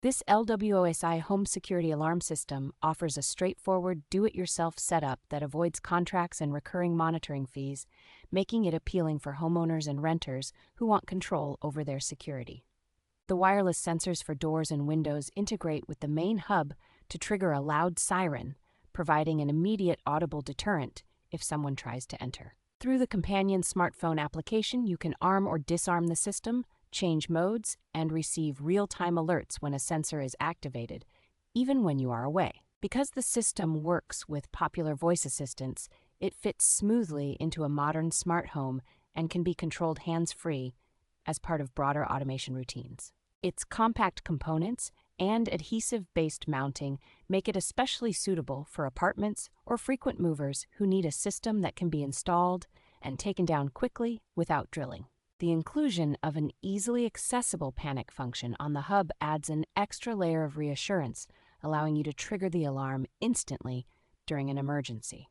This LWOSI home security alarm system offers a straightforward do-it-yourself setup that avoids contracts and recurring monitoring fees, making it appealing for homeowners and renters who want control over their security. The wireless sensors for doors and windows integrate with the main hub to trigger a loud siren, providing an immediate audible deterrent if someone tries to enter. Through the companion smartphone application, you can arm or disarm the system, change modes, and receive real-time alerts when a sensor is activated, even when you are away. Because the system works with popular voice assistants, it fits smoothly into a modern smart home and can be controlled hands-free as part of broader automation routines. Its compact components and adhesive-based mounting make it especially suitable for apartments or frequent movers who need a system that can be installed and taken down quickly without drilling. The inclusion of an easily accessible panic function on the hub adds an extra layer of reassurance, allowing you to trigger the alarm instantly during an emergency.